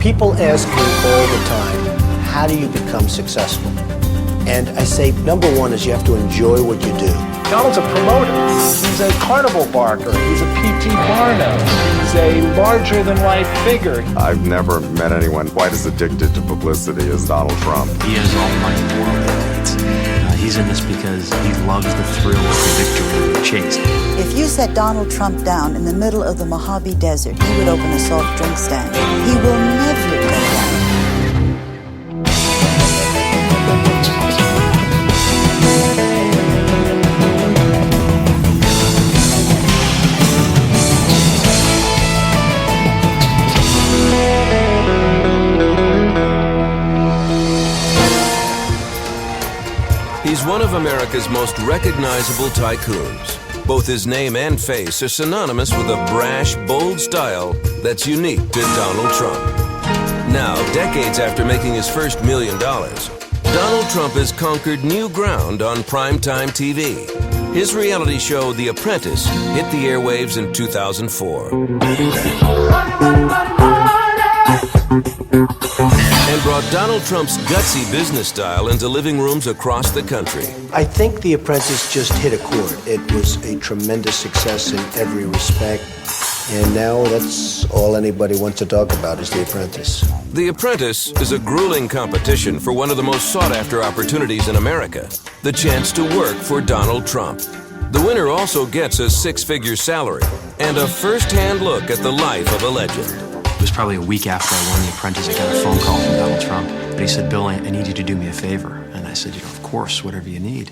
People ask me all the time, how do you become successful? And I say, number one is you have to enjoy what you do. Donald's a promoter. He's a carnival barker. He's a P.T. Barnum. He's a larger-than-life figure. I've never met anyone quite as addicted to publicity as Donald Trump. He has all the money in the world. He's in this because he loves the thrill of the victory and the chase. If you set Donald Trump down in the middle of the Mojave Desert, he would open a soft drink stand. He will never go down. He's one of America's most recognizable tycoons. Both his name and face are synonymous with a brash, bold style that's unique to Donald Trump. Now, decades after making his first $1 million, Donald Trump has conquered new ground on primetime TV. His reality show, The Apprentice, hit the airwaves in 2004. And brought Donald Trump's gutsy business style into living rooms across the country. I think The Apprentice just hit a chord. It was a tremendous success in every respect. And now that's all anybody wants to talk about is The Apprentice. The Apprentice is a grueling competition for one of the most sought-after opportunities in America, the chance to work for Donald Trump. The winner also gets a six-figure salary and a first-hand look at the life of a legend. It was probably a week after I won The Apprentice, I got a phone call from Donald Trump. But he said, Bill, I need you to do me a favor. And I said, of course, whatever you need.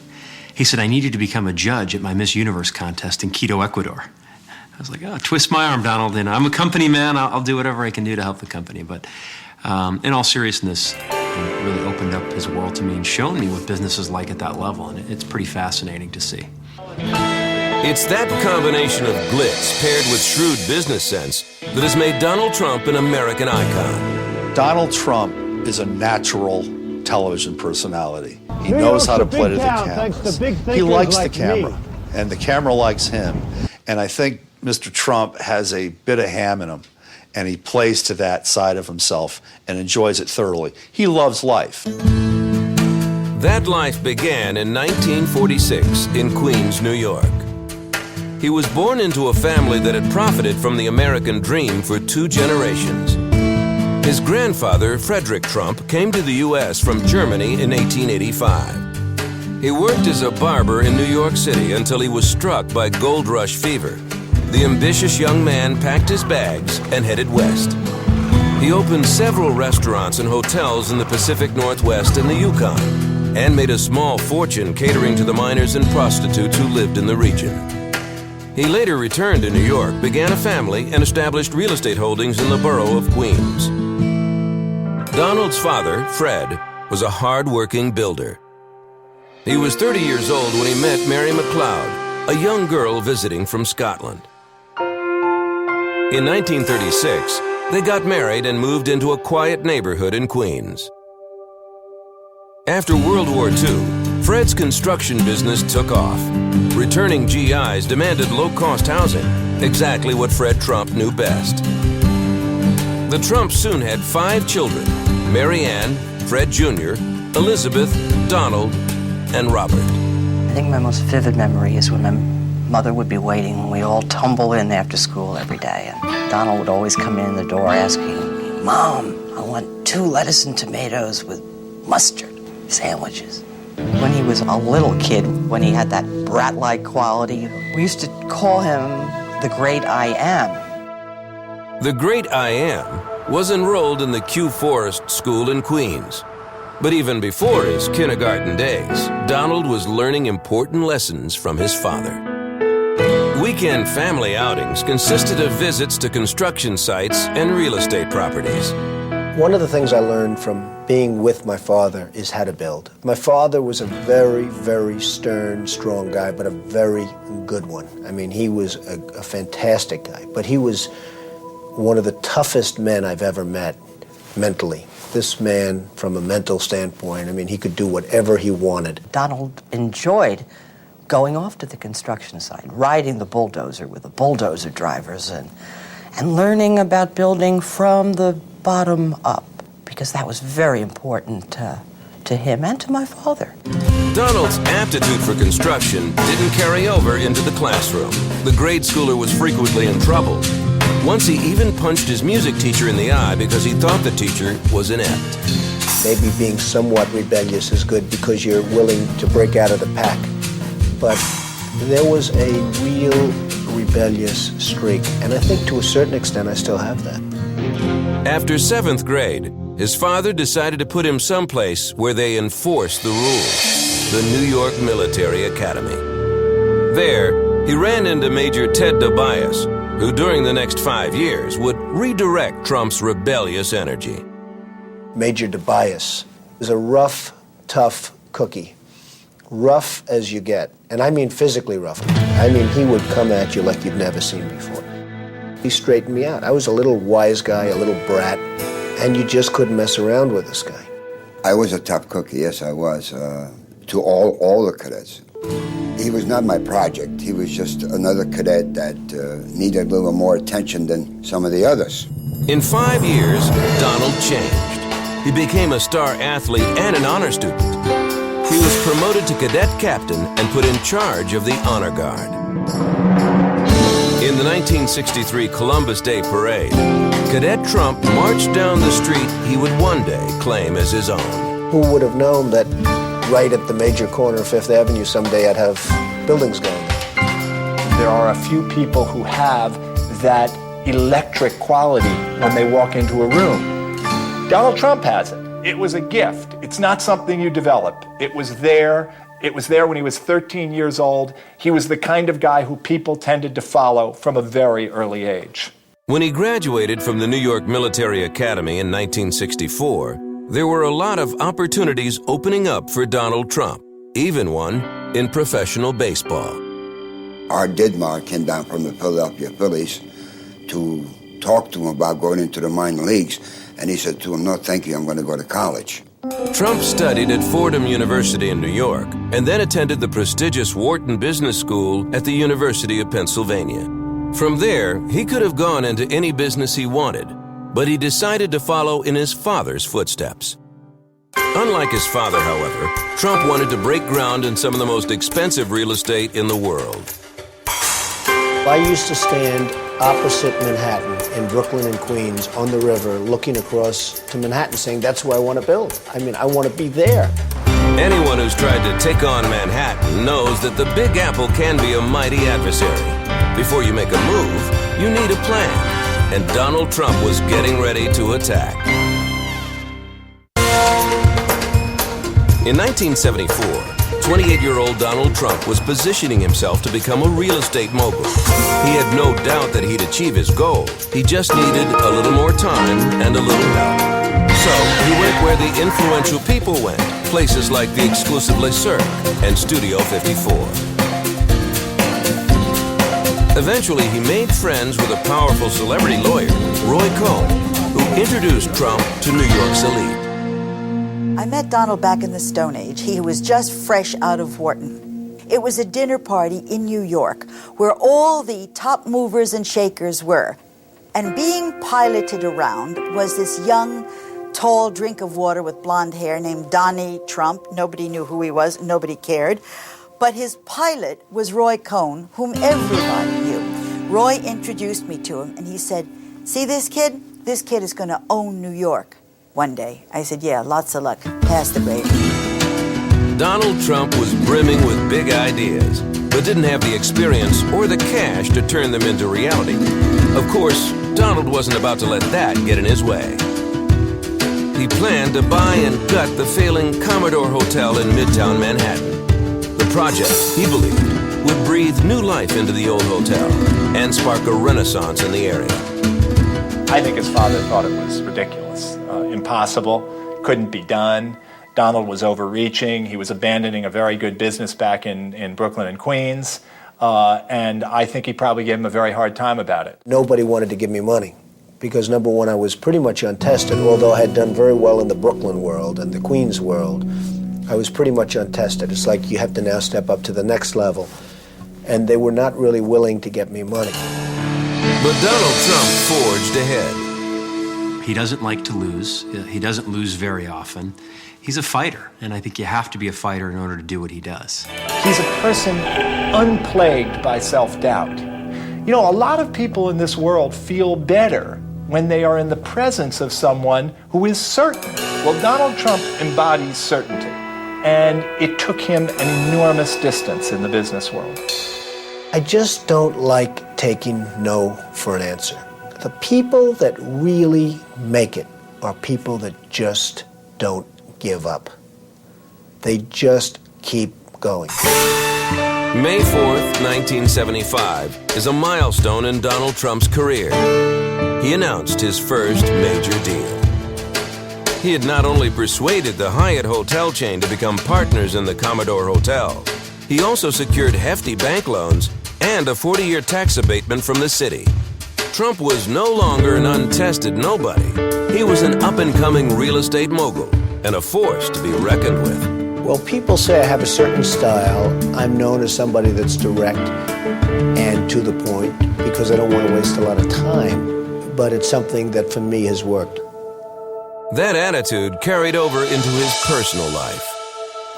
He said, I need you to become a judge at my Miss Universe contest in Quito, Ecuador. I was like, oh, twist my arm, Donald. And I'm a company man. I'll do whatever I can do to help the company. But in all seriousness, it really opened up his world to me and shown me what business is like at that level. And it's pretty fascinating to see. It's that combination of glitz paired with shrewd business sense that has made Donald Trump an American icon. Donald Trump is a natural television personality. He knows how to play to the cameras. He likes the camera, and the camera likes him. And I think Mr. Trump has a bit of ham in him, and he plays to that side of himself and enjoys it thoroughly. He loves life. That life began in 1946 in Queens, New York. He was born into a family that had profited from the American dream for 2 generations. His grandfather, Frederick Trump, came to the U.S. from Germany in 1885. He worked as a barber in New York City until he was struck by gold rush fever. The ambitious young man packed his bags and headed west. He opened several restaurants and hotels in the Pacific Northwest and the Yukon, and made a small fortune catering to the miners and prostitutes who lived in the region. He later returned to New York, began a family, and established real estate holdings in the borough of Queens. Donald's father, Fred, was a hard-working builder. He was 30 years old when he met Mary McLeod, a young girl visiting from Scotland. In 1936, they got married and moved into a quiet neighborhood in Queens. After World War II, Fred's construction business took off. Returning GIs demanded low-cost housing, exactly what Fred Trump knew best. The Trumps soon had 5 children: Mary Ann, Fred Jr., Elizabeth, Donald, and Robert. I think my most vivid memory is when my mother would be waiting when we all tumble in after school every day. And Donald would always come in the door asking, Mom, I want 2 lettuce and tomatoes with mustard sandwiches. When he was a little kid, when he had that brat-like quality, we used to call him the Great I Am. The Great I Am was enrolled in the Kew Forest School in Queens. But even before his kindergarten days, Donald was learning important lessons from his father. Weekend family outings consisted of visits to construction sites and real estate properties. One of the things I learned from being with my father is how to build. My father was a very, very stern, strong guy, but a very good one. I mean, he was a fantastic guy, but he was one of the toughest men I've ever met mentally. This man, from a mental standpoint, I mean, he could do whatever he wanted. Donald enjoyed going off to the construction site, riding the bulldozer with the bulldozer drivers, and learning about building from the bottom up, because that was very important to him and to my father. Donald's aptitude for construction didn't carry over into the classroom. The grade schooler was frequently in trouble. Once he even punched his music teacher in the eye because he thought the teacher was inept. Maybe being somewhat rebellious is good because you're willing to break out of the pack. But there was a real rebellious streak, and I think to a certain extent I still have that. After 7th grade, his father decided to put him someplace where they enforced the rules, the New York Military Academy. There, he ran into Major Ted Tobias, who during the next 5 years would redirect Trump's rebellious energy. Major Tobias was a rough, tough cookie. Rough as you get. And I mean physically rough. I mean, he would come at you like you've never seen before. He straightened me out. I was a little wise guy, a little brat, and you just couldn't mess around with this guy. I was a tough cookie, yes, I was, to all the cadets. He was not my project. He was just another cadet that needed a little more attention than some of the others. In 5 years, Donald changed. He became a star athlete and an honor student. He was promoted to cadet captain and put in charge of the honor guard. In the 1963 Columbus Day Parade, Cadet Trump marched down the street he would one day claim as his own. Who would have known that right at the major corner of Fifth Avenue someday I'd have buildings going? There are a few people who have that electric quality when they walk into a room. Donald Trump has it. It was a gift. It's not something you develop. It was there. It was there when he was 13 years old. He was the kind of guy who people tended to follow from a very early age. When he graduated from the New York Military Academy in 1964, there were a lot of opportunities opening up for Donald Trump, even one in professional baseball. Art Didmar came down from the Philadelphia Phillies to talk to him about going into the minor leagues, and he said to him, "No, thank you, I'm going to go to college." Trump studied at Fordham University in New York and then attended the prestigious Wharton Business School at the University of Pennsylvania. From there, he could have gone into any business he wanted, but he decided to follow in his father's footsteps. Unlike his father, however, Trump wanted to break ground in some of the most expensive real estate in the world. I used to stand opposite Manhattan in Brooklyn and Queens on the river looking across to Manhattan saying, that's where I want to build. I mean, I want to be there. Anyone who's tried to take on Manhattan knows that the Big Apple can be a mighty adversary. Before you make a move, you need a plan. And Donald Trump was getting ready to attack. In 1974, 28-year-old Donald Trump was positioning himself to become a real estate mogul. He had no doubt that he'd achieve his goal. He just needed a little more time and a little help. So he went where the influential people went, places like the exclusive Le Cirque and Studio 54. Eventually, he made friends with a powerful celebrity lawyer, Roy Cohn, who introduced Trump to New York's elite. I met Donald back in the Stone Age. He was just fresh out of Wharton. It was a dinner party in New York where all the top movers and shakers were. And being piloted around was this young, tall drink of water with blonde hair named Donnie Trump. Nobody knew who he was. Nobody cared. But his pilot was Roy Cohn, whom everybody knew. Roy introduced me to him, and he said, "See this kid? This kid is going to own New York one day." I said, "Yeah, lots of luck. Pass the gravy." Donald Trump was brimming with big ideas, but didn't have the experience or the cash to turn them into reality. Of course, Donald wasn't about to let that get in his way. He planned to buy and gut the failing Commodore Hotel in Midtown Manhattan. The project, he believed, would breathe new life into the old hotel and spark a renaissance in the area. I think his father thought it was ridiculous, impossible, couldn't be done. Donald was overreaching. He was abandoning a very good business back in Brooklyn and Queens. And I think he probably gave him a very hard time about it. Nobody wanted to give me money because, number one, I was pretty much untested. Although I had done very well in the Brooklyn world and the Queens world, I was pretty much untested. It's like you have to now step up to the next level. And they were not really willing to get me money. But Donald Trump forged ahead. He doesn't like to lose. He doesn't lose very often. He's a fighter, and I think you have to be a fighter in order to do what he does. He's a person unplagued by self-doubt. You know, a lot of people in this world feel better when they are in the presence of someone who is certain. Well, Donald Trump embodies certainty, and it took him an enormous distance in the business world. I just don't like taking no for an answer. The people that really make it are people that just don't give up. They just keep going. May 4th, 1975 is a milestone in Donald Trump's career. He announced his first major deal. He had not only persuaded the Hyatt hotel chain to become partners in the Commodore Hotel, he also secured hefty bank loans and a 40-year tax abatement from the city. Trump was no longer an untested nobody. He was an up-and-coming real estate mogul and a force to be reckoned with. Well, people say I have a certain style. I'm known as somebody that's direct and to the point because I don't want to waste a lot of time, but it's something that for me has worked. That attitude carried over into his personal life.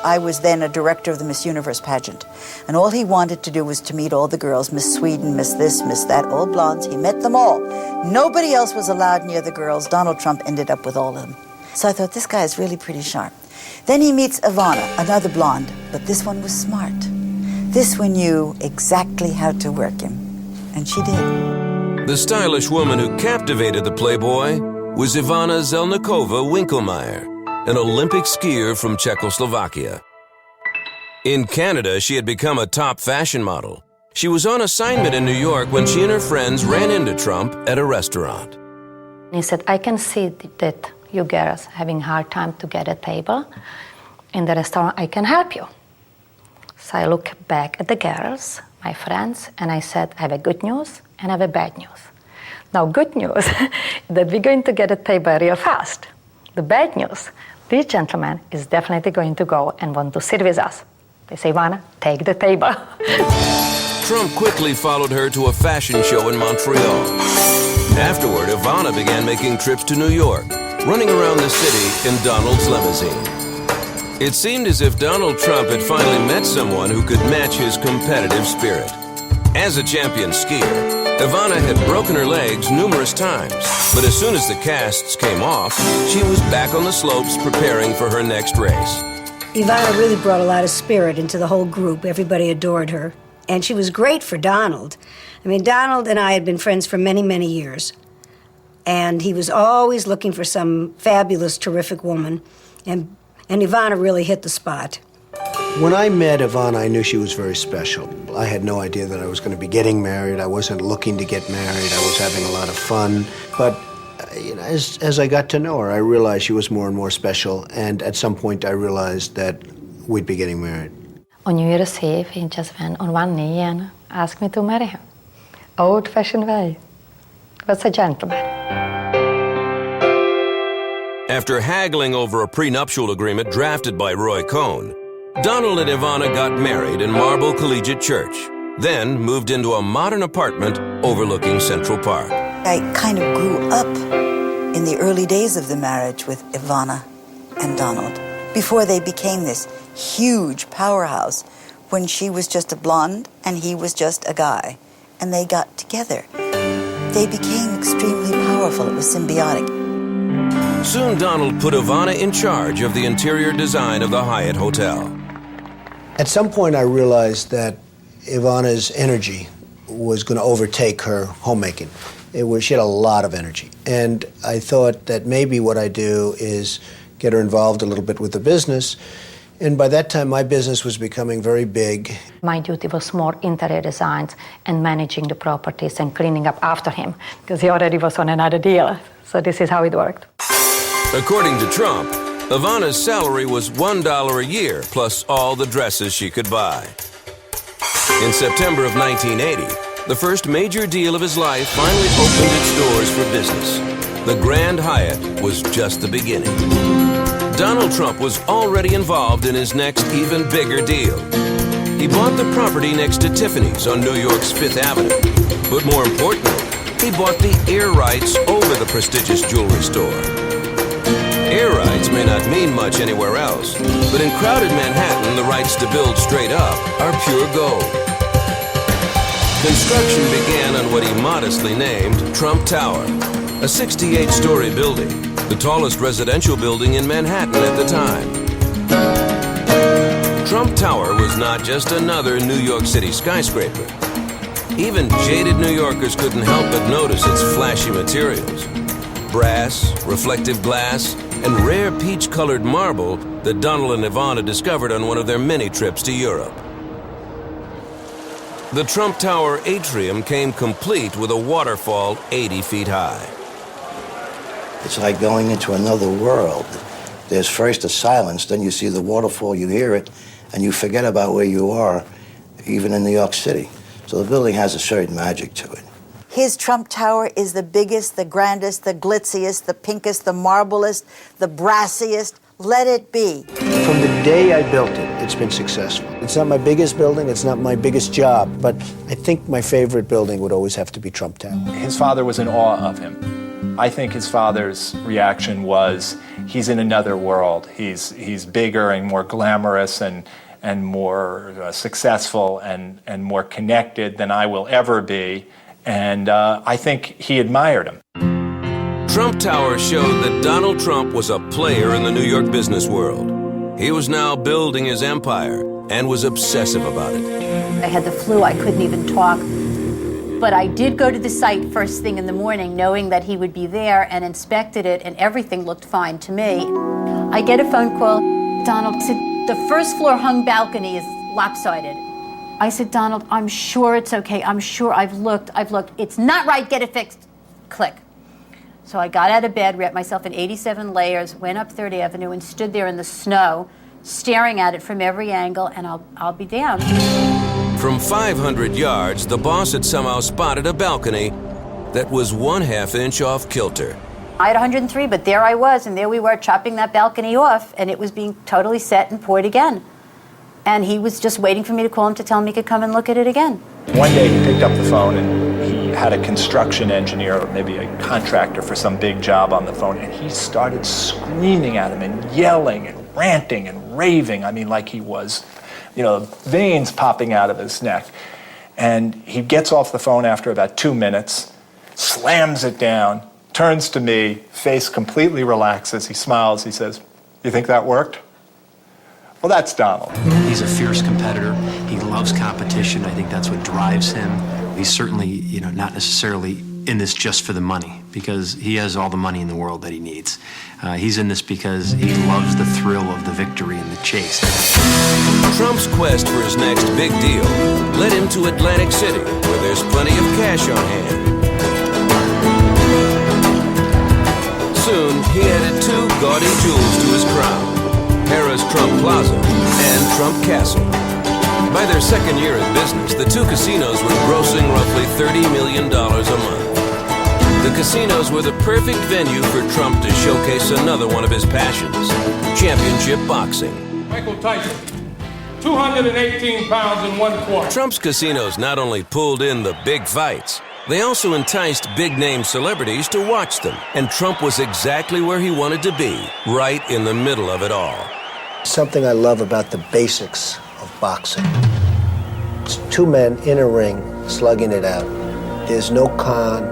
I was then a director of the Miss Universe pageant, and all he wanted to do was to meet all the girls, Miss Sweden, Miss this, Miss that, all blondes. He met them all. Nobody else was allowed near the girls. Donald Trump ended up with all of them. So I thought, this guy is really pretty sharp. Then he meets Ivana, another blonde, but this one was smart. This one knew exactly how to work him, and she did. The stylish woman who captivated the Playboy was Ivana Zelnikova-Winkelmeyer, an Olympic skier from Czechoslovakia. In Canada, she had become a top fashion model. She was on assignment in New York when she and her friends ran into Trump at a restaurant. He said, I can see that you girls having a hard time to get a table in the restaurant. I can help you. So I look back at the girls, my friends, and I said, I have a good news and I have a bad news. Now, good news that we're going to get a table real fast. The bad news, this gentleman is definitely going to go and want to sit with us. They say, Ivana, take the table. Trump quickly followed her to a fashion show in Montreal. Afterward, Ivana began making trips to New York, running around the city in Donald's limousine. It seemed as if Donald Trump had finally met someone who could match his competitive spirit. As a champion skier, Ivana had broken her legs numerous times, but as soon as the casts came off, she was back on the slopes preparing for her next race. Ivana really brought a lot of spirit into the whole group. Everybody adored her. And she was great for Donald. I mean, Donald and I had been friends for many, many years. And he was always looking for some fabulous, terrific woman. And Ivana really hit the spot. When I met Ivana, I knew she was very special. I had no idea that I was going to be getting married. I wasn't looking to get married. I was having a lot of fun. But as I got to know her, I realized she was more and more special. And at some point, I realized that we'd be getting married. On New Year's Eve, he just went on one knee and asked me to marry him. Old-fashioned way. He was a gentleman. After haggling over a prenuptial agreement drafted by Roy Cohn, Donald and Ivana got married in Marble Collegiate Church, then moved into a modern apartment overlooking Central Park. I kind of grew up in the early days of the marriage with Ivana and Donald, before they became this huge powerhouse, when she was just a blonde and he was just a guy, and they got together. They became extremely powerful. It was symbiotic. Soon Donald put Ivana in charge of the interior design of the Hyatt Hotel. At some point, I realized that Ivana's energy was going to overtake her homemaking. She had a lot of energy. And I thought that maybe what I do is get her involved a little bit with the business. And by that time, my business was becoming very big. My duty was more interior designs and managing the properties and cleaning up after him, because he already was on another deal. So this is how it worked. According to Trump, Ivana's salary was $1 a year, plus all the dresses she could buy. In September of 1980, the first major deal of his life finally opened its doors for business. The Grand Hyatt was just the beginning. Donald Trump was already involved in his next even bigger deal. He bought the property next to Tiffany's on New York's Fifth Avenue. But more importantly, he bought the air rights over the prestigious jewelry store. Air rights may not mean much anywhere else, but in crowded Manhattan, the rights to build straight up are pure gold. Construction began on what he modestly named Trump Tower, a 68-story building, the tallest residential building in Manhattan at the time. Trump Tower was not just another New York City skyscraper. Even jaded New Yorkers couldn't help but notice its flashy materials. Brass, reflective glass, and rare peach-colored marble that Donald and Ivana discovered on one of their many trips to Europe. The Trump Tower atrium came complete with a waterfall 80 feet high. It's like going into another world. There's first a silence, then you see the waterfall, you hear it, and you forget about where you are, even in New York City. So the building has a certain magic to it. His Trump Tower is the biggest, the grandest, the glitziest, the pinkest, the marblest, the brassiest. Let it be. From the day I built it, it's been successful. It's not my biggest building, it's not my biggest job, but I think my favorite building would always have to be Trump Tower. His father was in awe of him. I think his father's reaction was, he's in another world. He's bigger and more glamorous and more successful and more connected than I will ever be. And I think he admired him. Trump Tower showed that Donald Trump was a player in the New York business world. He was now building his empire and was obsessive about it. I had the flu, I couldn't even talk. But I did go to the site first thing in the morning, knowing that he would be there, and inspected it, and everything looked fine to me. I get a phone call. Donald said, the first floor hung balcony is lopsided. I said, Donald, I'm sure it's okay. I'm sure I've looked. It's not right, get it fixed. Click. So I got out of bed, wrapped myself in 87 layers, went up 3rd Avenue and stood there in the snow, staring at it from every angle, and I'll be damned. From 500 yards, the boss had somehow spotted a balcony that was 1/2 inch off kilter. I had 103, but there I was, and there we were chopping that balcony off, and it was being totally set and poured again. And he was just waiting for me to call him to tell him he could come and look at it again. One day he picked up the phone and he had a construction engineer or maybe a contractor for some big job on the phone, and he started screaming at him and yelling and ranting and raving. I mean, like he was, veins popping out of his neck. And he gets off the phone after about 2 minutes, slams it down, turns to me, face completely relaxes, he smiles, he says, "You think that worked?" Well, that's Donald. He's a fierce competitor. He loves competition. I think that's what drives him. He's certainly, not necessarily in this just for the money, because he has all the money in the world that he needs. He's in this because he loves the thrill of the victory and the chase. Trump's quest for his next big deal led him to Atlantic City, where there's plenty of cash on hand. Soon, he added 2 gaudy jewels to his crown: Harrah's Trump Plaza and Trump Castle. By their 2nd year in business, the 2 casinos were grossing roughly $30 million a month. The casinos were the perfect venue for Trump to showcase another one of his passions: championship boxing. Michael Tyson, 218 pounds and 1/4. Trump's casinos not only pulled in the big fights, they also enticed big-name celebrities to watch them, and Trump was exactly where he wanted to be, right in the middle of it all. Something I love about the basics of boxing. It's 2 men in a ring, slugging it out. There's no con.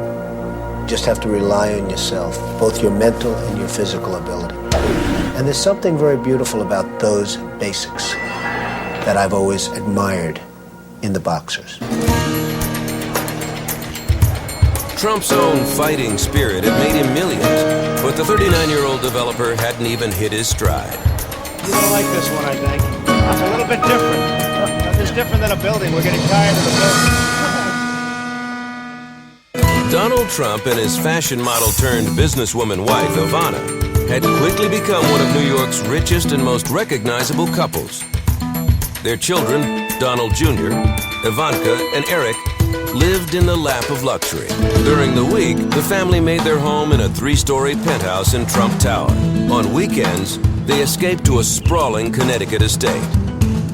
You just have to rely on yourself, both your mental and your physical ability. And there's something very beautiful about those basics that I've always admired in the boxers. Trump's own fighting spirit had made him millions, but the 39-year-old developer hadn't even hit his stride. You're gonna like this one, I think. It's a little bit different. It's different than a building. We're getting tired of the building. Donald Trump and his fashion model turned businesswoman wife, Ivana, had quickly become one of New York's richest and most recognizable couples. Their children, Donald Jr., Ivanka, and Eric, lived in the lap of luxury. During the week, the family made their home in a 3-story penthouse in Trump Tower. On weekends, they escaped to a sprawling Connecticut estate.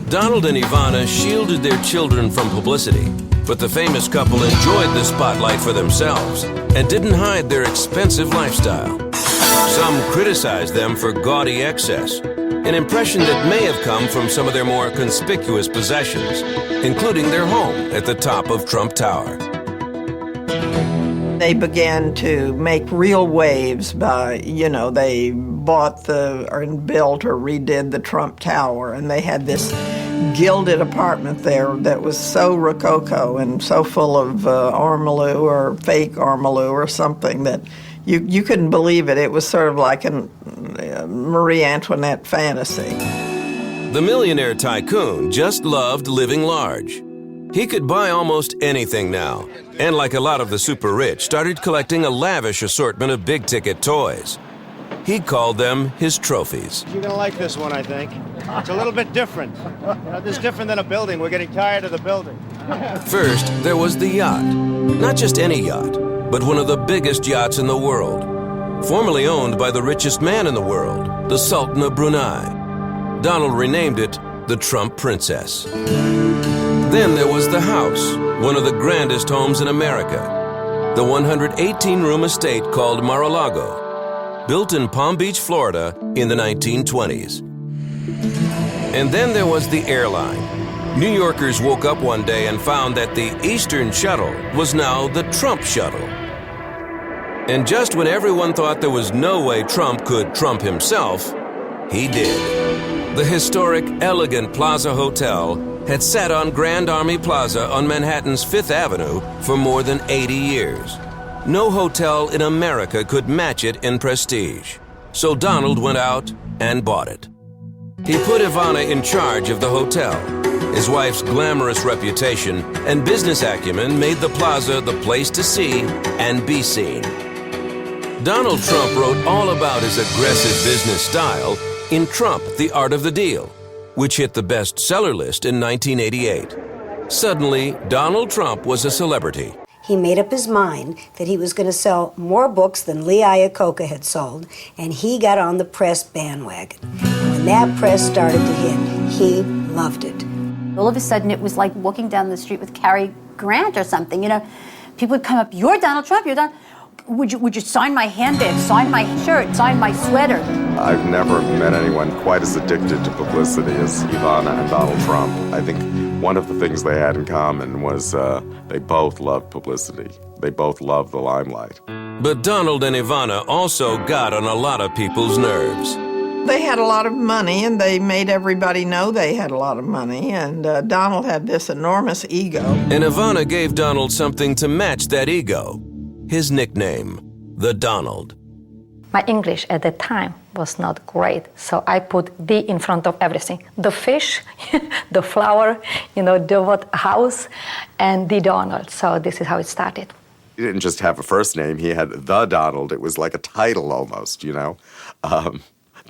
Donald and Ivana shielded their children from publicity, But the famous couple enjoyed the spotlight for themselves and didn't hide their expensive lifestyle. Some criticized them for gaudy excess, an impression that may have come from some of their more conspicuous possessions, including their home at the top of Trump Tower. They began to make real waves by, they bought or built or redid the Trump Tower, and they had this gilded apartment there that was so rococo and so full of ormolu or fake ormolu or something that you couldn't believe it. It was sort of like a Marie Antoinette fantasy. The millionaire tycoon just loved living large. He could buy almost anything now, and like a lot of the super rich, started collecting a lavish assortment of big-ticket toys. He called them his trophies. You're going to like this one, I think. It's a little bit different. This is different than a building. We're getting tired of the building. First, there was the yacht. Not just any yacht, but one of the biggest yachts in the world. Formerly owned by the richest man in the world, the Sultan of Brunei. Donald renamed it the Trump Princess. Then there was the house, one of the grandest homes in America. The 118-room estate called Mar-a-Lago, built in Palm Beach, Florida in the 1920s. And then there was the airline. New Yorkers woke up one day and found that the Eastern Shuttle was now the Trump Shuttle. And just when everyone thought there was no way Trump could Trump himself, he did. The historic, elegant Plaza Hotel had sat on Grand Army Plaza on Manhattan's Fifth Avenue for more than 80 years. No hotel in America could match it in prestige. So Donald went out and bought it. He put Ivana in charge of the hotel. His wife's glamorous reputation and business acumen made the plaza the place to see and be seen. Donald Trump wrote all about his aggressive business style in Trump, The Art of the Deal, which hit the bestseller list in 1988. Suddenly, Donald Trump was a celebrity. He made up his mind that he was going to sell more books than Lee Iacocca had sold, and he got on the press bandwagon. When that press started to hit, he loved it. All of a sudden, it was like walking down the street with Cary Grant or something. People would come up, "You're Donald Trump, you're Donald. Would you sign my handbag, sign my shirt, sign my sweater?" I've never met anyone quite as addicted to publicity as Ivana and Donald Trump. I think one of the things they had in common was they both loved publicity. They both loved the limelight. But Donald and Ivana also got on a lot of people's nerves. They had a lot of money, and they made everybody know they had a lot of money, and Donald had this enormous ego. And Ivana gave Donald something to match that ego. His nickname, the Donald. My English at the time was not great, so I put the in front of everything. The fish, the flower, the house, and the Donald. So this is how it started. He didn't just have a first name, he had the Donald. It was like a title almost,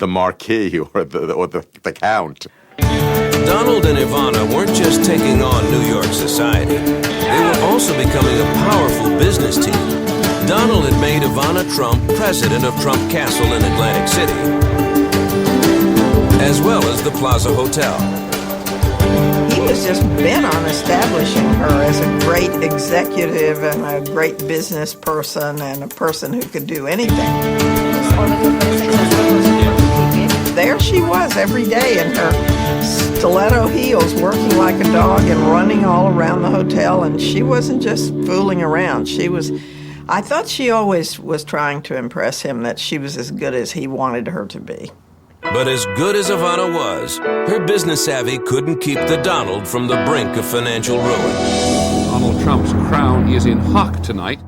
the Marquis or the Count. Donald and Ivana weren't just taking on New York society. They were also becoming a powerful business team. Donald had made Ivana Trump president of Trump Castle in Atlantic City, as well as the Plaza Hotel. He was just bent on establishing her as a great executive and a great business person and a person who could do anything. There she was every day in her stiletto heels, working like a dog and running all around the hotel, and she wasn't just fooling around. I thought she always was trying to impress him that she was as good as he wanted her to be. But as good as Ivana was, her business savvy couldn't keep the Donald from the brink of financial ruin. Donald Trump's crown is in hock tonight.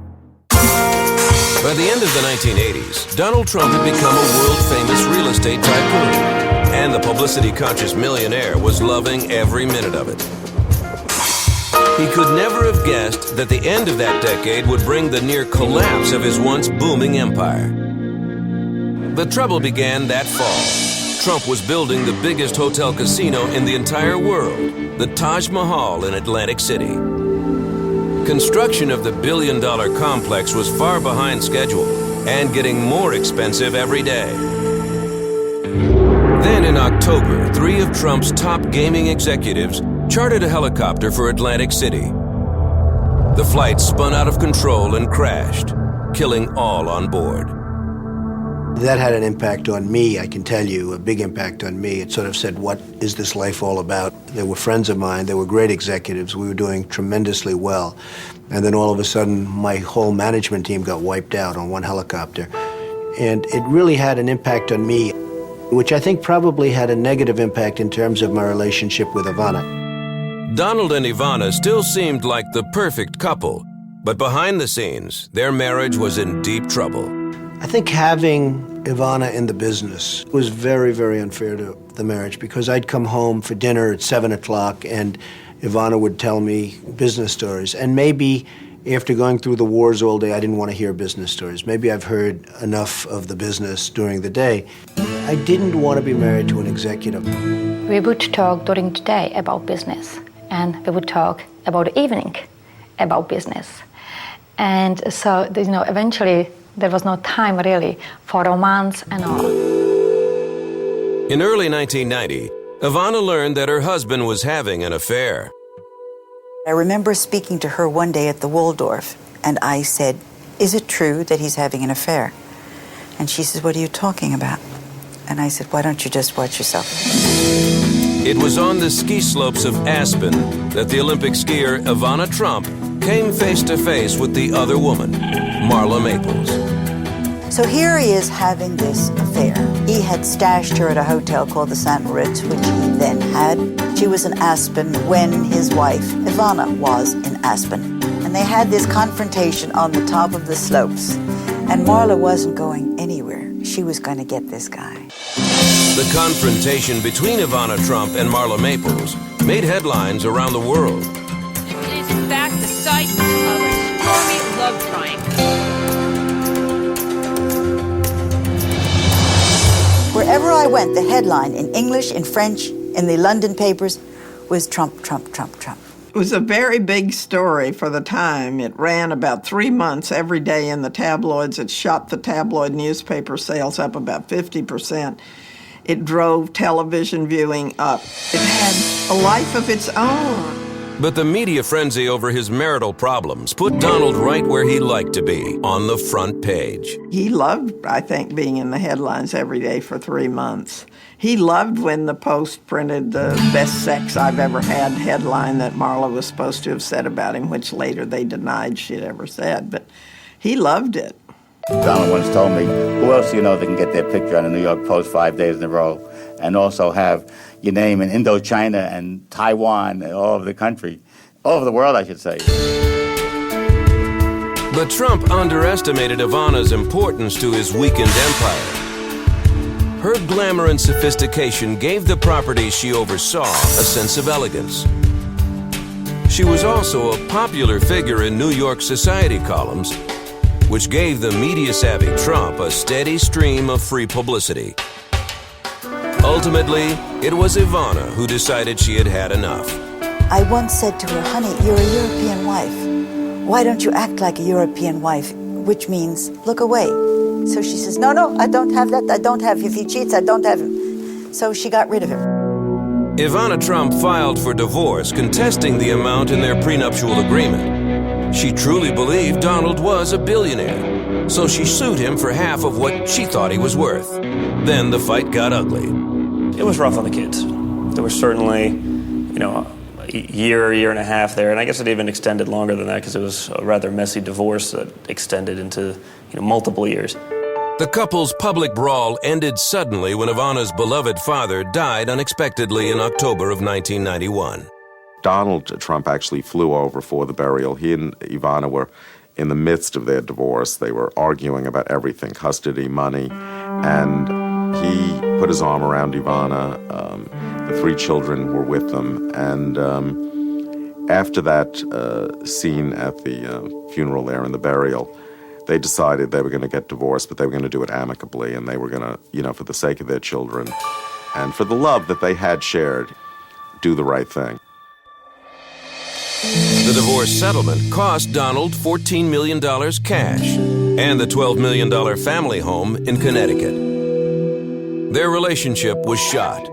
By the end of the 1980s, Donald Trump had become a world-famous real estate tycoon, and the publicity-conscious millionaire was loving every minute of it. He could never have guessed that the end of that decade would bring the near collapse of his once booming empire. The trouble began that fall. Trump was building the biggest hotel casino in the entire world, the Taj Mahal in Atlantic City. Construction of the billion-dollar complex was far behind schedule and getting more expensive every day. Then in October, 3 of Trump's top gaming executives chartered a helicopter for Atlantic City. The flight spun out of control and crashed, killing all on board. That had an impact on me, I can tell you, a big impact on me. It sort of said, what is this life all about? They were friends of mine. They were great executives. We were doing tremendously well. And then all of a sudden, my whole management team got wiped out on one helicopter. And it really had an impact on me, which I think probably had a negative impact in terms of my relationship with Ivana. Donald and Ivana still seemed like the perfect couple, but behind the scenes, their marriage was in deep trouble. I think having Ivana in the business was very, very unfair to the marriage, because I'd come home for dinner at 7 o'clock and Ivana would tell me business stories. And maybe after going through the wars all day, I didn't want to hear business stories. Maybe I've heard enough of the business during the day. I didn't want to be married to an executive. We would talk during the day about business, and we would talk about the evening about business. And so, eventually there was no time really for romance and all. In early 1990, Ivana learned that her husband was having an affair. I remember speaking to her one day at the Waldorf, and I said, "Is it true that he's having an affair?" And she says, "What are you talking about?" And I said, "Why don't you just watch yourself?" It was on the ski slopes of Aspen that the Olympic skier Ivana Trump came face to face with the other woman, Marla Maples. So here he is having this affair. He had stashed her at a hotel called the St. Moritz, which he then had. She was in Aspen when his wife, Ivana, was in Aspen. And they had this confrontation on the top of the slopes. And Marla wasn't going anywhere. She was going to get this guy. The confrontation between Ivana Trump and Marla Maples made headlines around the world. It is, in fact, the site of a stormy love triangle. Wherever I went, the headline in English, in French, in the London papers was Trump, Trump, Trump, Trump. It was a very big story for the time. It ran about 3 months every day in the tabloids. It shot the tabloid newspaper sales up about 50%. It drove television viewing up. It had a life of its own. But the media frenzy over his marital problems put Donald right where he liked to be, on the front page. He loved, I think, being in the headlines every day for 3 months. He loved when the Post printed the best sex I've ever had headline that Marla was supposed to have said about him, which later they denied she'd ever said, but he loved it. Donald once told me, who else do you know that can get their picture on the New York Post 5 days in a row and also have your name in Indochina and Taiwan and all over the country, all over the world, I should say. But Trump underestimated Ivana's importance to his weakened empire. Her glamour and sophistication gave the properties she oversaw a sense of elegance. She was also a popular figure in New York society columns, which gave the media-savvy Trump a steady stream of free publicity. Ultimately, it was Ivana who decided she had had enough. I once said to her, "Honey, you're a European wife. Why don't you act like a European wife?" Which means, look away. So she says, no, I don't have that. I don't have, if he cheats, I don't have him. So she got rid of him. Ivana Trump filed for divorce, contesting the amount in their prenuptial agreement. She truly believed Donald was a billionaire, so she sued him for half of what she thought he was worth. Then the fight got ugly. It was rough on the kids. There was certainly, a year and a half there, and I guess it even extended longer than that because it was a rather messy divorce that extended into multiple years. The couple's public brawl ended suddenly when Ivana's beloved father died unexpectedly in October of 1991. Donald Trump actually flew over for the burial. He and Ivana were in the midst of their divorce. They were arguing about everything, custody, money, and he put his arm around Ivana. The 3 children were with them, and after that scene at the funeral there and the burial, they decided they were going to get divorced, but they were going to do it amicably, and they were going to, for the sake of their children and for the love that they had shared, do the right thing. The divorce settlement cost Donald $14 million cash and the $12 million family home in Connecticut. Their relationship was shot,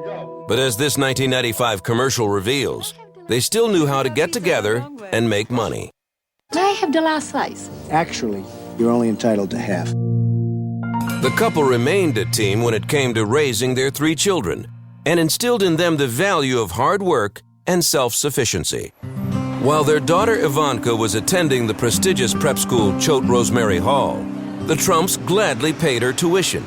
but as this 1995 commercial reveals, they still knew how to get together and make money. May I have the last slice? Actually, you're only entitled to half. The couple remained a team when it came to raising their 3 children and instilled in them the value of hard work and self-sufficiency. While their daughter Ivanka was attending the prestigious prep school Choate Rosemary Hall, the Trumps gladly paid her tuition,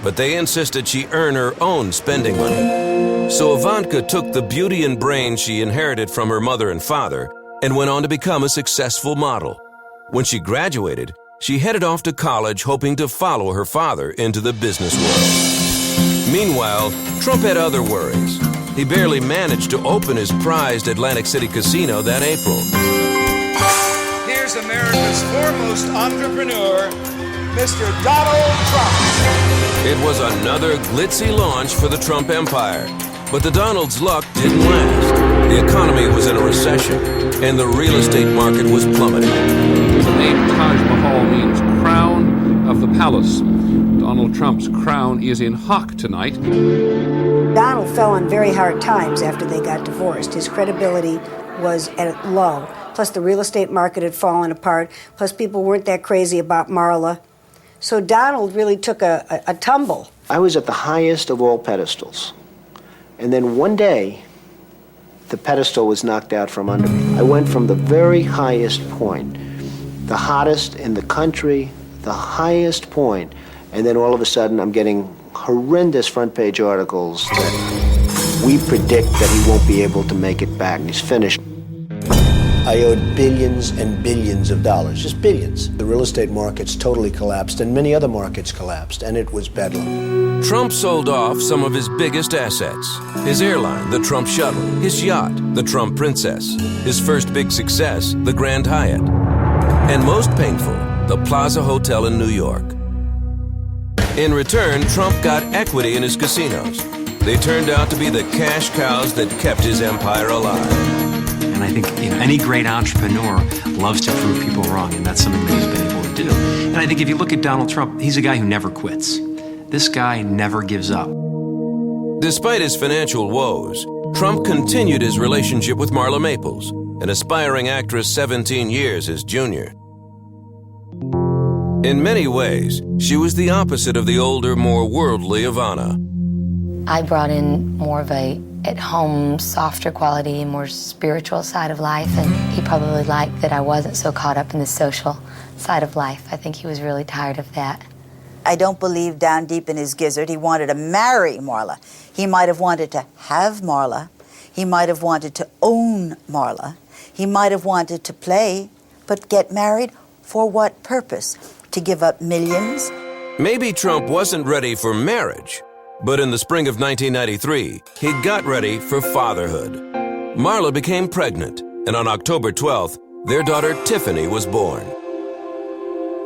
but they insisted she earn her own spending money. So Ivanka took the beauty and brains she inherited from her mother and father and went on to become a successful model. When she graduated, she headed off to college hoping to follow her father into the business world. Meanwhile, Trump had other worries. He barely managed to open his prized Atlantic City casino that April. Here's America's foremost entrepreneur, Mr. Donald Trump. It was another glitzy launch for the Trump empire, but the Donald's luck didn't last. The economy was in a recession, and the real estate market was plummeting. The name Taj Mahal means crown of the palace. Donald Trump's crown is in hock tonight. Donald fell on very hard times after they got divorced. His credibility was at low. Plus, the real estate market had fallen apart. Plus, people weren't that crazy about Marla. So Donald really took a tumble. I was at the highest of all pedestals. And then one day, the pedestal was knocked out from under me. I went from the very highest point, the hottest in the country, the highest point, and then all of a sudden I'm getting horrendous front page articles that we predict that he won't be able to make it back. He's finished. I owed billions and billions of dollars, just billions. The real estate markets totally collapsed and many other markets collapsed, and it was bedlam. Trump sold off some of his biggest assets. His airline, the Trump Shuttle, his yacht, the Trump Princess, his first big success, the Grand Hyatt, and most painful, the Plaza Hotel in New York. In return, Trump got equity in his casinos. They turned out to be the cash cows that kept his empire alive. And I think any great entrepreneur loves to prove people wrong, and that's something that he's been able to do. And I think if you look at Donald Trump, he's a guy who never quits. This guy never gives up. Despite his financial woes, Trump continued his relationship with Marla Maples, an aspiring actress 17 years his junior. In many ways, she was the opposite of the older, more worldly Ivana. I brought in more of a at-home, softer quality, more spiritual side of life, and he probably liked that I wasn't so caught up in the social side of life. I think he was really tired of that. I don't believe down deep in his gizzard he wanted to marry Marla. He might have wanted to have Marla. He might have wanted to own Marla. He might have wanted to play, but get married for what purpose? To give up millions? Maybe Trump wasn't ready for marriage, but in the spring of 1993, he got ready for fatherhood. Marla became pregnant, and on October 12th, their daughter Tiffany was born.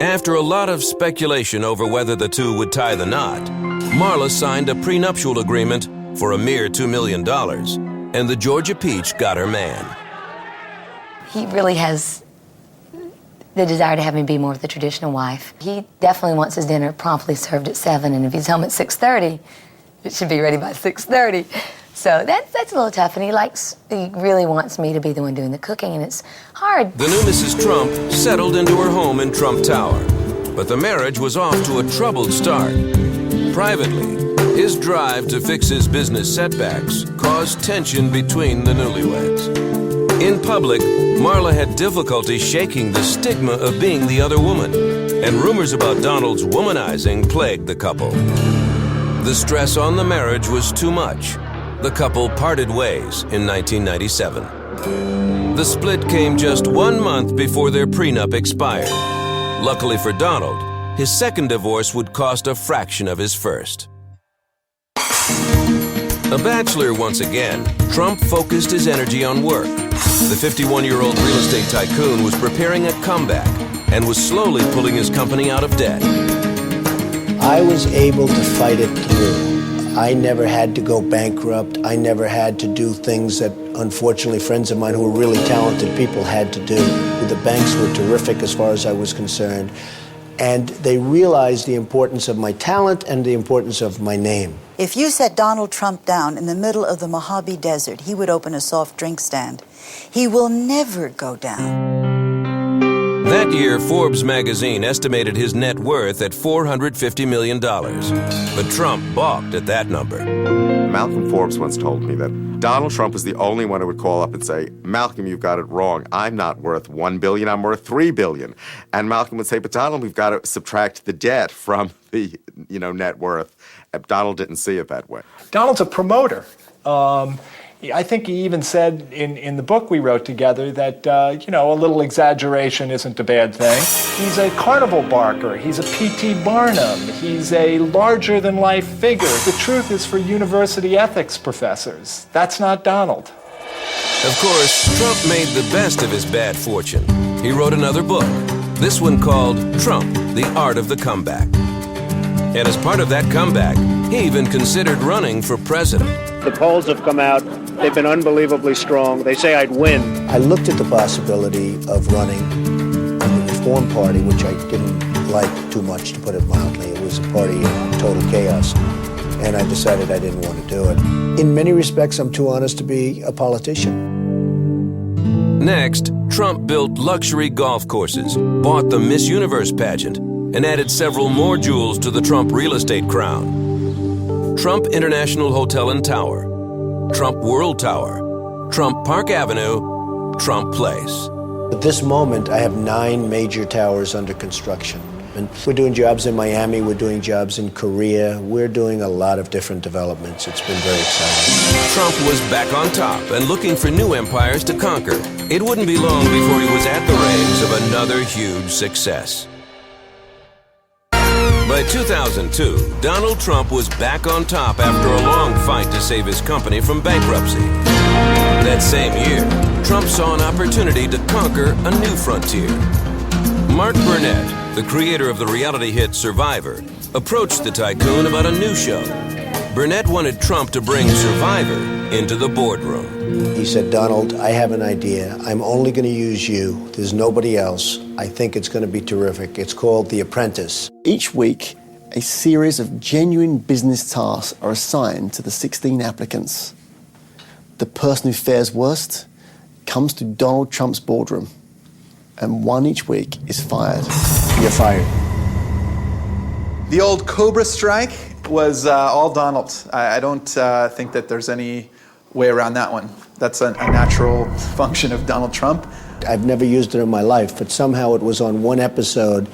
After a lot of speculation over whether the two would tie the knot, Marla signed a prenuptial agreement for a mere $2 million, and the Georgia Peach got her man. He really has the desire to have me be more of the traditional wife. He definitely wants his dinner promptly served at 7, and if he's home at 6:30, it should be ready by 6:30. So that's a little tough, and he really wants me to be the one doing the cooking, and it's hard. The new Mrs. Trump settled into her home in Trump Tower, but the marriage was off to a troubled start. Privately, his drive to fix his business setbacks caused tension between the newlyweds. In public, Marla had difficulty shaking the stigma of being the other woman, and rumors about Donald's womanizing plagued the couple. The stress on the marriage was too much. The couple parted ways in 1997. The split came just 1 month before their prenup expired. Luckily for Donald, his second divorce would cost a fraction of his first. A bachelor once again, Trump focused his energy on work. The 51-year-old real estate tycoon was preparing a comeback and was slowly pulling his company out of debt. I was able to fight it through. I never had to go bankrupt. I never had to do things that, unfortunately, friends of mine who were really talented people had to do. The banks were terrific as far as I was concerned. And they realized the importance of my talent and the importance of my name. If you set Donald Trump down in the middle of the Mojave Desert, he would open a soft drink stand. He will never go down. That year, Forbes magazine estimated his net worth at $450 million. But Trump balked at that number. Malcolm Forbes once told me that Donald Trump was the only one who would call up and say, Malcolm, you've got it wrong. I'm not worth $1 billion, I'm worth $3 billion. And Malcolm would say, but Donald, we've got to subtract the debt from the net worth. Donald didn't see it that way. Donald's a promoter. I think he even said in the book we wrote together that, a little exaggeration isn't a bad thing. He's a carnival barker. He's a P.T. Barnum. He's a larger-than-life figure. The truth is for university ethics professors. That's not Donald. Of course, Trump made the best of his bad fortune. He wrote another book, this one called Trump, The Art of the Comeback. And as part of that comeback, he even considered running for president. The polls have come out. They've been unbelievably strong. They say I'd win. I looked at the possibility of running in the Reform Party, which I didn't like too much, to put it mildly. It was a party in total chaos. And I decided I didn't want to do it. In many respects, I'm too honest to be a politician. Next, Trump built luxury golf courses, bought the Miss Universe pageant, and added several more jewels to the Trump real estate crown. Trump International Hotel and Tower, Trump World Tower, Trump Park Avenue, Trump Place. At this moment, I have 9 major towers under construction. And we're doing jobs in Miami, we're doing jobs in Korea, we're doing a lot of different developments. It's been very exciting. Trump was back on top and looking for new empires to conquer. It wouldn't be long before he was at the reins of another huge success. By 2002, Donald Trump was back on top after a long fight to save his company from bankruptcy. That same year, Trump saw an opportunity to conquer a new frontier. Mark Burnett, the creator of the reality hit Survivor, approached the tycoon about a new show. Burnett wanted Trump to bring Survivor into the boardroom. He said, Donald, I have an idea. I'm only going to use you. There's nobody else. I think it's going to be terrific. It's called The Apprentice. Each week, a series of genuine business tasks are assigned to the 16 applicants. The person who fares worst comes to Donald Trump's boardroom, and one each week is fired. You're fired. The old Cobra strike was all Donald. I don't think that there's any way around that one. That's a natural function of Donald Trump. I've never used it in my life, but somehow it was on one episode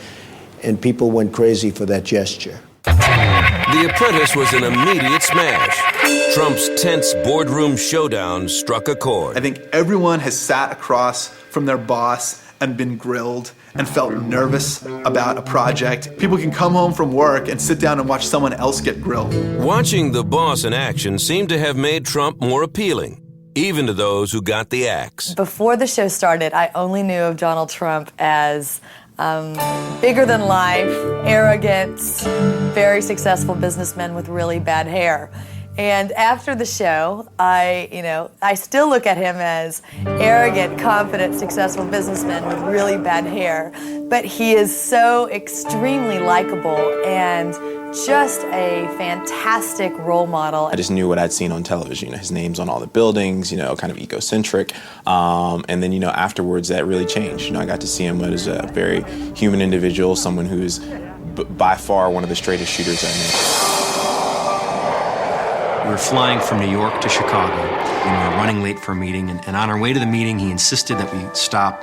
and people went crazy for that gesture. The Apprentice was an immediate smash. Trump's tense boardroom showdown struck a chord. I think everyone has sat across from their boss and been grilled and felt nervous about a project. People can come home from work and sit down and watch someone else get grilled. Watching the boss in action seemed to have made Trump more appealing, even to those who got the axe. Before the show started, I only knew of Donald Trump as bigger than life, arrogant, very successful businessman with really bad hair. And after the show, I still look at him as arrogant, confident, successful businessman with really bad hair. But he is so extremely likable and just a fantastic role model. I just knew what I'd seen on television. His name's on all the buildings, kind of egocentric. And then, afterwards that really changed. I got to see him as a very human individual, someone who is by far one of the straightest shooters I know. We were flying from New York to Chicago, and we were running late for a meeting, and on our way to the meeting, he insisted that we stop,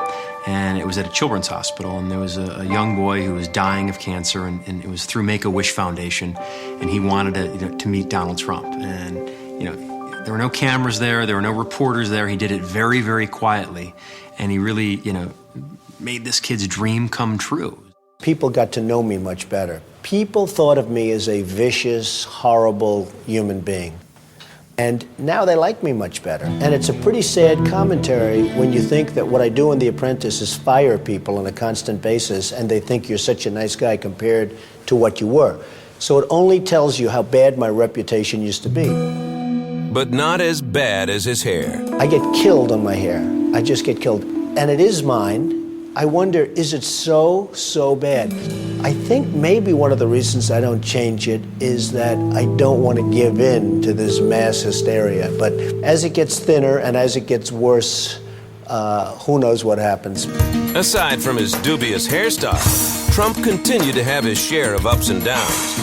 and it was at a children's hospital, and there was a young boy who was dying of cancer, and it was through Make-A-Wish Foundation, and he wanted to meet Donald Trump, and, there were no cameras there were no reporters there. He did it very, very quietly, and he really, made this kid's dream come true. People got to know me much better. People thought of me as a vicious, horrible human being. And now they like me much better. And it's a pretty sad commentary when you think that what I do in The Apprentice is fire people on a constant basis, and they think you're such a nice guy compared to what you were. So it only tells you how bad my reputation used to be. But not as bad as his hair. I get killed on my hair. I just get killed. And it is mine. I wonder, is it so bad? I think maybe one of the reasons I don't change it is that I don't want to give in to this mass hysteria. But as it gets thinner and as it gets worse, who knows what happens. Aside from his dubious hairstyle, Trump continued to have his share of ups and downs.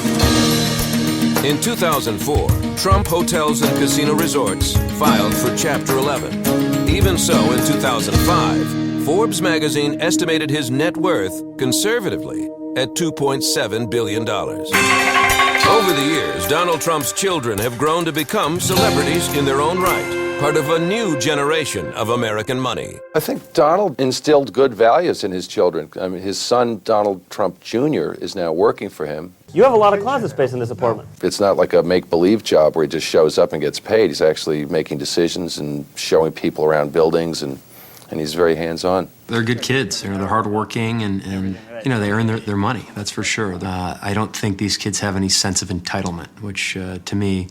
In 2004, Trump Hotels and Casino Resorts filed for Chapter 11. Even so, in 2005, Forbes magazine estimated his net worth conservatively at $2.7 billion. Over the years, Donald Trump's children have grown to become celebrities in their own right, part of a new generation of American money. I think Donald instilled good values in his children. I mean, his son, Donald Trump Jr., is now working for him. You have a lot of closet space in this apartment. It's not like a make-believe job where he just shows up and gets paid. He's actually making decisions and showing people around buildings, and he's very hands-on. They're good kids. They're hardworking, and they earn their money, that's for sure. I don't think these kids have any sense of entitlement, which to me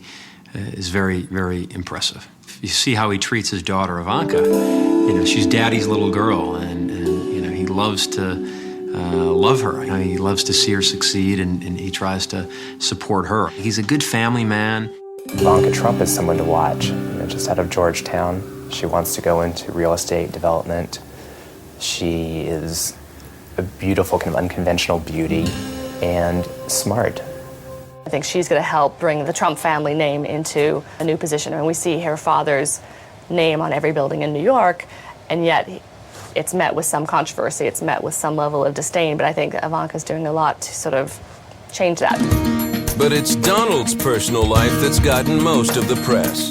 is very, very impressive. You see how he treats his daughter, Ivanka. She's daddy's little girl, and he loves to love her. He loves to see her succeed, and he tries to support her. He's a good family man. Ivanka Trump is someone to watch. Just out of Georgetown, she wants to go into real estate development. She is a beautiful, kind of unconventional beauty and smart. I think she's going to help bring the Trump family name into a new position. I mean, we see her father's name on every building in New York, and yet it's met with some controversy. It's met with some level of disdain, but I think Ivanka's doing a lot to sort of change that. But it's Donald's personal life that's gotten most of the press.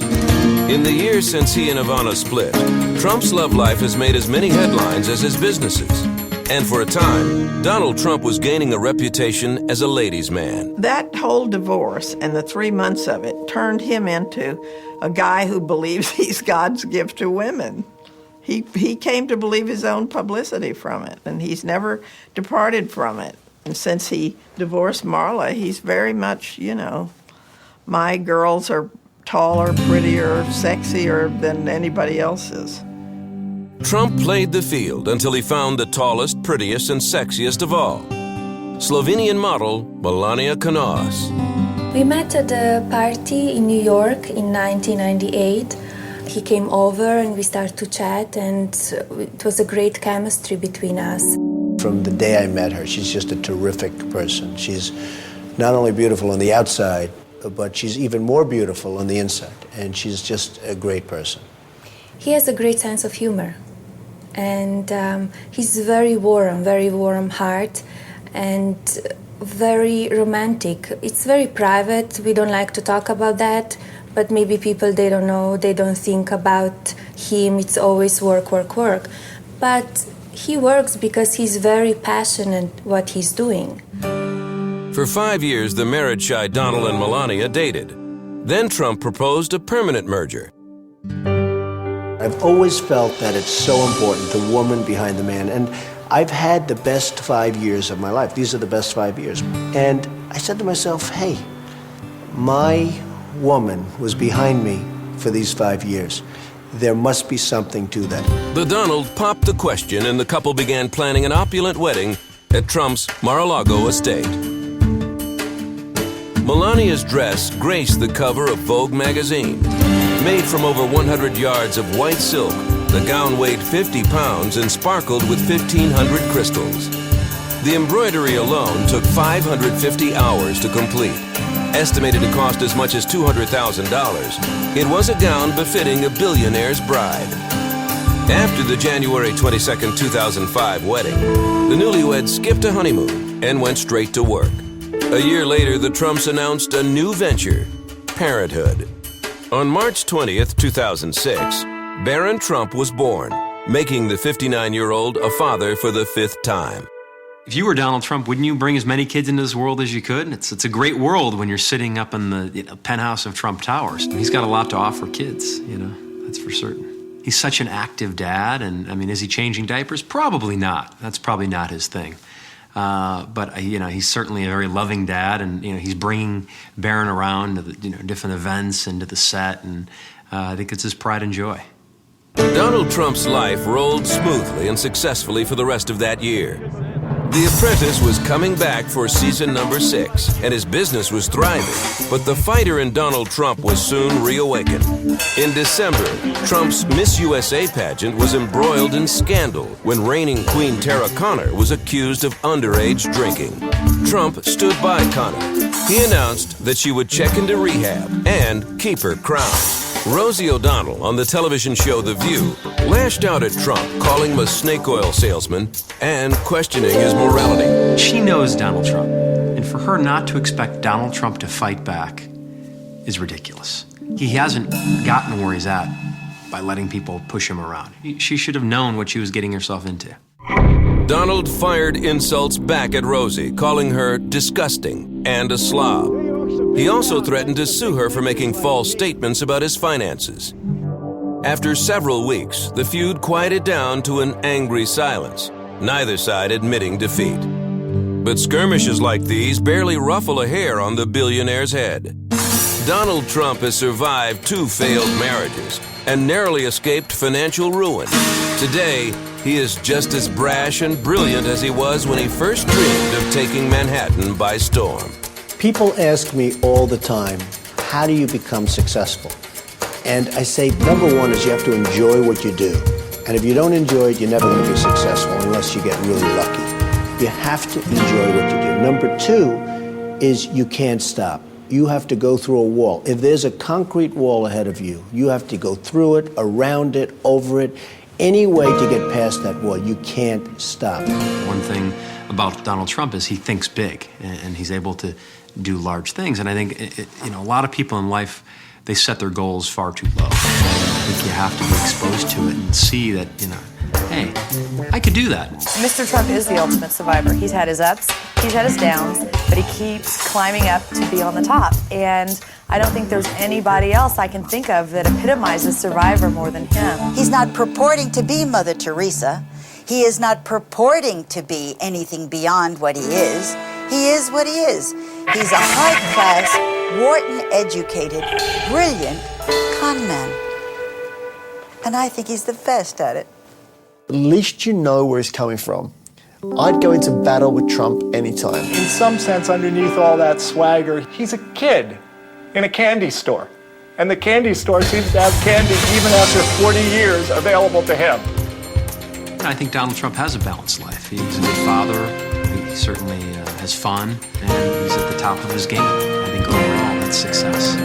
In the years since he and Ivana split, Trump's love life has made as many headlines as his businesses. And for a time, Donald Trump was gaining a reputation as a ladies' man. That whole divorce and the 3 months of it turned him into a guy who believes he's God's gift to women. He came to believe his own publicity from it, and he's never departed from it. And since he divorced Marla, he's very much, my girls are taller, prettier, sexier than anybody else's. Trump played the field until he found the tallest, prettiest, and sexiest of all, Slovenian model Melania Knauss. We met at a party in New York in 1998. He came over and we started to chat, and it was a great chemistry between us. From the day I met her, she's just a terrific person. She's not only beautiful on the outside, but she's even more beautiful on the inside, and she's just a great person. He has a great sense of humor, and he's very warm heart, and very romantic. It's very private. We don't like to talk about that, but maybe people, they don't know, they don't think about him. It's always work. But he works because he's very passionate what he's doing. For 5 years, the marriage-shy Donald and Melania dated. Then Trump proposed a permanent merger. I've always felt that it's so important, the woman behind the man. And I've had the best 5 years of my life. These are the best 5 years. And I said to myself, hey, my woman was behind me for these 5 years. There must be something to that. The Donald popped the question, and the couple began planning an opulent wedding at Trump's Mar-a-Lago estate. Melania's dress graced the cover of Vogue magazine. Made from over 100 yards of white silk, the gown weighed 50 pounds and sparkled with 1,500 crystals. The embroidery alone took 550 hours to complete. Estimated to cost as much as $200,000, it was a gown befitting a billionaire's bride. After the January 22, 2005 wedding, the newlyweds skipped a honeymoon and went straight to work. A year later, the Trumps announced a new venture, parenthood. On March 20th, 2006, Barron Trump was born, making the 59-year-old a father for the 5th time. If you were Donald Trump, wouldn't you bring as many kids into this world as you could? It's a great world when you're sitting up in the penthouse of Trump Towers. He's got a lot to offer kids, that's for certain. He's such an active dad, and is he changing diapers? Probably not. That's probably not his thing. But he's certainly a very loving dad, and he's bringing Barron around to the different events and to the set, and I think it's his pride and joy. Donald Trump's life rolled smoothly and successfully for the rest of that year. The Apprentice was coming back for season number 6, and his business was thriving. But the fighter in Donald Trump was soon reawakened. In December, Trump's Miss USA pageant was embroiled in scandal when reigning Queen Tara Conner was accused of underage drinking. Trump stood by Conner. He announced that she would check into rehab and keep her crown. Rosie O'Donnell on the television show The View lashed out at Trump, calling him a snake oil salesman and questioning his morality. She knows Donald Trump, and for her not to expect Donald Trump to fight back is ridiculous. He hasn't gotten where he's at by letting people push him around. She should have known what she was getting herself into. Donald fired insults back at Rosie, calling her disgusting and a slob. He also threatened to sue her for making false statements about his finances. After several weeks, the feud quieted down to an angry silence, neither side admitting defeat. But skirmishes like these barely ruffle a hair on the billionaire's head. Donald Trump has survived 2 failed marriages and narrowly escaped financial ruin. Today, he is just as brash and brilliant as he was when he first dreamed of taking Manhattan by storm. People ask me all the time, how do you become successful? And I say, number one is you have to enjoy what you do. And if you don't enjoy it, you're never going to be successful unless you get really lucky. You have to enjoy what you do. Number 2 is you can't stop. You have to go through a wall. If there's a concrete wall ahead of you, you have to go through it, around it, over it, any way to get past that wall. You can't stop. One thing about Donald Trump is he thinks big, and he's able to do large things. And I think, a lot of people in life, they set their goals far too low. I think you have to be exposed to it and see that, hey, I could do that. Mr. Trump is the ultimate survivor. He's had his ups, he's had his downs, but he keeps climbing up to be on the top. And I don't think there's anybody else I can think of that epitomizes survivor more than him. He's not purporting to be Mother Teresa. He is not purporting to be anything beyond what he is. He is what he is. He's a high-class, Wharton-educated, brilliant con man. And I think he's the best at it. At least you know where he's coming from. I'd go into battle with Trump anytime. In some sense, underneath all that swagger, he's a kid in a candy store. And the candy store seems to have candy even after 40 years available to him. I think Donald Trump has a balanced life. He's a good father. He certainly has fun, and he's at the top of his game. I think overall, that's success.